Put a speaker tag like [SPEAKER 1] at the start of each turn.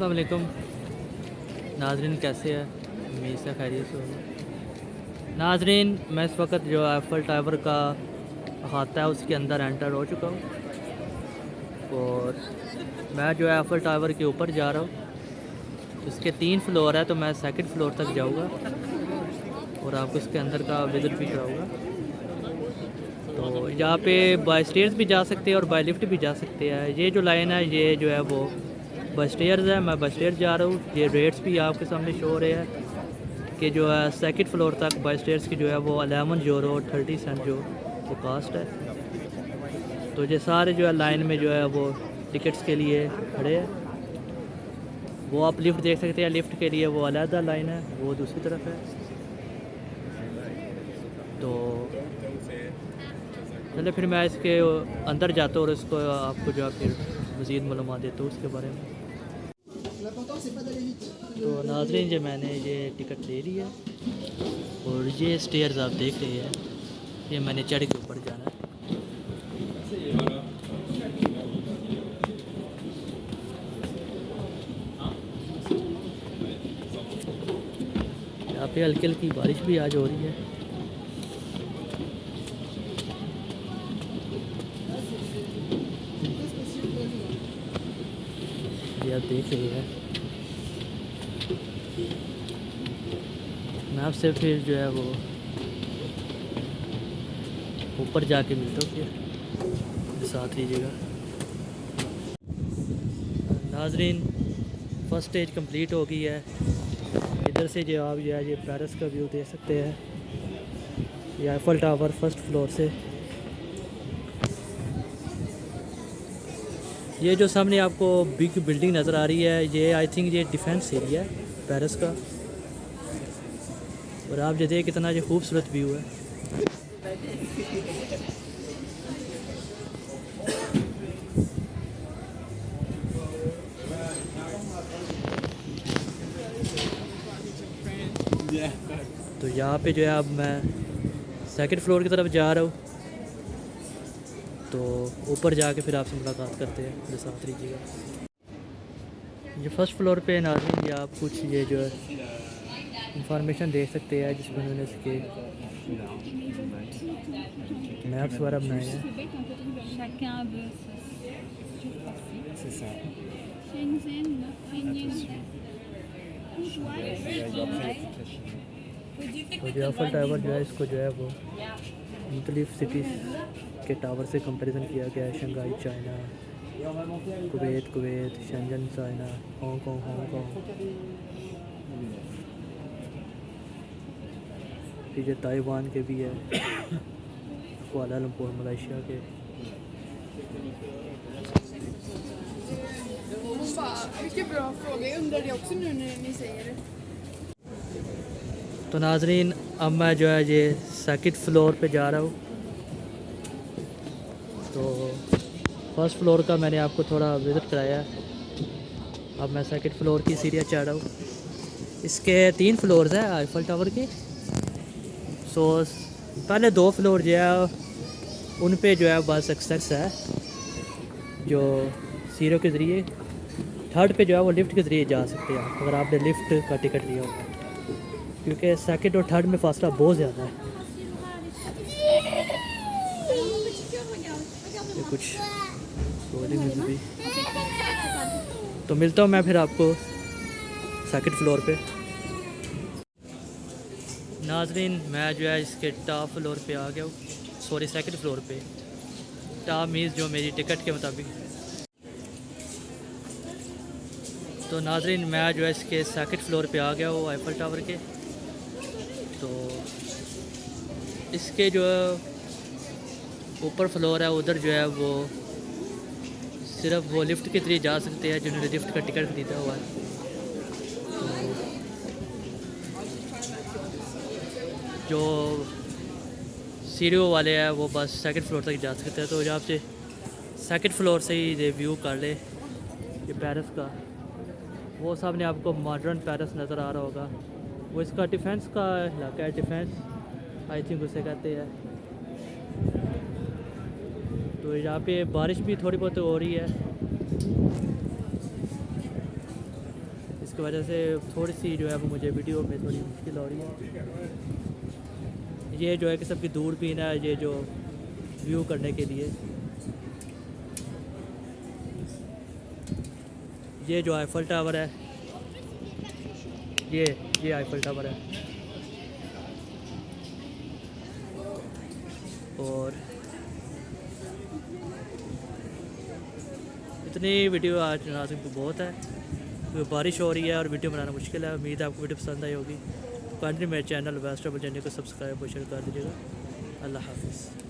[SPEAKER 1] अस्सलाम वालेकुम नाजरीन, कैसे है? उम्मीद से खैरियत से होगा। नाजरीन, मैं इस वक्त जो एफल टावर का अहाता है उसके अंदर एंटर हो चुका हूँ और मैं जो है एफल टावर के ऊपर जा रहा हूँ। उसके 3 फ्लोर है तो मैं सेकंड फ्लोर तक जाऊँगा और आपको इसके अंदर का विज़िट भी कराऊँगा। तो यहाँ पे बाय स्टेयर्स भी जा सकते हैं और बाय लिफ्ट भी जा सकते हैं। ये जो लाइन है ये जो है वो बाय स्टेयर्स है, मैं बाय स्टेयर्स जा रहा हूँ। ये रेट्स भी आपके सामने शो हो रहे हैं कि जो है सेकंड फ्लोर तक बाय स्टेयर्स की जो है वो 11 यूरो 30 सेंट जो वो कास्ट है। तो ये सारे जो है लाइन में जो है वो टिकट्स के लिए खड़े हैं। वो आप लिफ्ट देख सकते हैं, लिफ्ट के लिए वो अलग लाइन है, वो दूसरी तरफ है। तो चलिए फिर मैं इसके अंदर जाता हूँ और इसको आपको जो है फिर मज़ीद मालूमात देता हूँ उसके बारे में। तो नाज़रीन, जो मैंने ये टिकट ले ली है और ये स्टेयर्स आप देख रहे हैं, ये मैंने चढ़ के ऊपर जाना है। यहाँ पे हल्की हल्की बारिश भी आज हो रही है। ये आप देख रहे हैं। मैं आपसे फिर जो है वो ऊपर जाके मिलता हूँ, फिर साथ लीजिएगा। नाजरीन, फर्स्ट स्टेज कंप्लीट हो गई है। इधर से जो आप जो है ये पेरिस का व्यू देख सकते हैं, ये एफल टावर फर्स्ट फ्लोर से। ये जो सामने आपको बिग बिल्डिंग नज़र आ रही है, ये आई थिंक ये डिफेंस एरिया है पेरिस का। और आप जो देख कितना ये खूबसूरत व्यू है। तो यहाँ पे जो है अब मैं सेकंड फ्लोर की तरफ जा रहा हूँ। तो ऊपर जाके फिर आपसे मुलाकात करते हैं, मेरे साथ लीजिएगा। ये फर्स्ट फ्लोर पे नाज़रीन, ये आप कुछ ये जो है इंफॉर्मेशन देख सकते हैं जिसमें उन्होंने इसके मैप्स वगैरह बनाए हैं। तो जो एफल टावर जो है इसको जो है वो मुख्तलिफ सिटीज़ के टावर से कंपैरिजन किया गया है। Shanghai China, Kuwait Shenzhen China, Hong Kong. फिर ये ताइवान के भी है, कुआलालंपुर मलेशिया के।
[SPEAKER 2] Vilken bra fråga, jag undrar det också nu när ni säger det.
[SPEAKER 1] तो नाजरीन, अब मैं जो है ये सेकंड फ्लोर पे जा रहा हूँ। तो फर्स्ट फ्लोर का मैंने आपको थोड़ा विज़िट कराया है। अब मैं सेकंड फ्लोर की सीढ़ियाँ चढ़ रहा हूँ। इसके 3 फ्लोर्स हैं आईफल टावर के। सो पहले 2 फ्लोर जो है उन पे जो है बस एक्सेस है जो सीढ़ियों के ज़रिए। थर्ड पे जो है वो लिफ्ट के ज़रिए जा सकते हैं अगर आपने लिफ्ट का टिकट लिया होगा, क्योंकि सेकंड और थर्ड में फासला बहुत ज़्यादा है। ये कुछ भी। तो मिलता हूँ मैं फिर आपको सेकंड फ्लोर पे। नाजरीन, मैं जो है इसके टॉप फ्लोर पे आ गया हूँ, सॉरी सेकंड फ्लोर पे। टॉप मीन्स जो मेरी टिकट के मुताबिक। तो नाजरीन, मैं जो है इसके सेकंड फ्लोर पे आ गया हूँ आईफल टावर के। तो इसके जो ऊपर फ्लोर है उधर जो है वो सिर्फ वो लिफ्ट के ज़रिए जा सकते हैं जिन्होंने लिफ्ट का टिकट खरीदा हुआ है। तो जो सीढ़ियों वाले हैं वो बस सेकंड फ्लोर तक जा सकते हैं। तो जब से सेकंड फ्लोर से ही रिव्यू कर ले ये पेरिस का, वो सामने आपको मॉडर्न पेरिस नज़र आ रहा होगा। वो इसका डिफेंस का इलाका है, डिफेंस आई थिंक उसे कहते हैं। तो यहाँ पे बारिश भी थोड़ी बहुत हो रही है। उसकी वजह से थोड़ी सी जो है वो मुझे वीडियो में थोड़ी मुश्किल हो रही है। ये जो है कि सबकी दूरबीन है, ये जो व्यू करने के लिए। ये जो आईफल टावर है, ये आईफल टावर है। और इतनी वीडियो आज नाज़िम को बहुत है, क्योंकि बारिश हो रही है और वीडियो बनाना मुश्किल है। उम्मीद है आपको वीडियो पसंद आई होगी। काइंडली मेरे चैनल वेस्ट ट्रैवल जर्नी को सब्सक्राइब और शेयर कर दीजिएगा। अल्लाह हाफिज़।